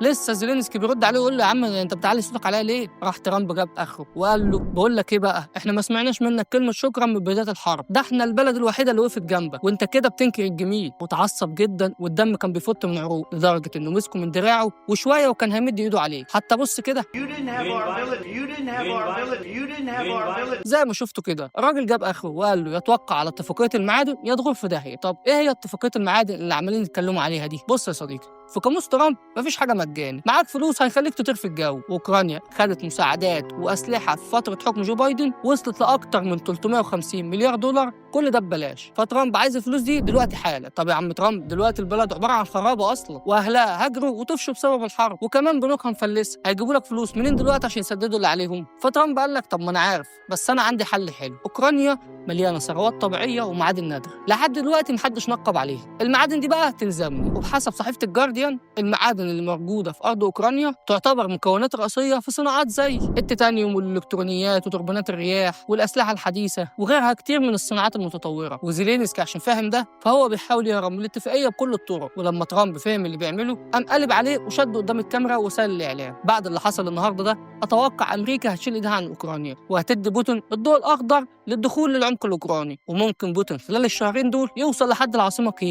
لسه زيلينسكي بيرد عليه ويقول له: يا عم انت بتعلي صوتك عليا ليه؟ راح ترامب جاب اخره وقال له: بقول لك ايه بقى، احنا ما سمعناش منك كلمه شكرا من بدايه الحرب، ده احنا البلد الوحيده اللي وقفت جنبك وانت كده بتنكر الجميل. وتعصب جدا والدم كان بيفط من عروق لدرجه انه مسكه من دراعه وشويه وكان هيمد ايده عليه. حتى بص كده زي ما شفتوا كده الراجل جاب اخره وقال له: يتوقع على اتفاقيه المعادن يا تغور في داهيه. طب ايه هي اتفاقيه المعادن اللي عمالين يتكلموا عليها دي؟ بص يا صديقي، في قاموس ترامب مفيش حاجه مجاني، معاك فلوس هيخليك تطير في الجو. واوكرانيا خدت مساعدات واسلحه في فتره حكم جو بايدن وصلت لاكتر من 350 مليار دولار، كل ده ببلاش. فترامب عايز الفلوس دي دلوقتي حالا. طب يا عم ترامب، دلوقتي البلد عباره عن خرابه اصلا واهلها هاجروا وطفشوا بسبب الحرب، وكمان بنوكها مفلسه، هيجيبوا لك فلوس منين دلوقتي عشان يسددوا اللي عليهم؟ فترامب قال لك: طب ما انا عارف، بس انا عندي حل حلو. اوكرانيا مليانه ثروات طبيعيه ومعادن نادره لحد دلوقتي محدش نقب عليها، المعادن دي بقى تلزمني. وبحسب صحيفه الجارديان المعادن اللي موجوده في ارض اوكرانيا تعتبر مكونات رئيسيه في صناعات زي التيتانيوم والالكترونيات وتوربينات الرياح والاسلحه الحديثه وغيرها كتير من الصناعات المتطوره. وزيلينسكي عشان فاهم ده فهو بيحاول يهرب من الاتفاقيه بكل الطرق. ولما ترامب فهم اللي بيعمله قام قلب عليه وشده قدام الكاميرا وسال الاعلام: بعد اللي حصل النهارده ده اتوقع امريكا هتشيل ايدها عن اوكرانيا وهتدي بوتين الضوء الاخضر للدخول للعمق الاوكراني، وممكن بوتين خلال الشهرين دول يوصل لحد العاصمه كييف.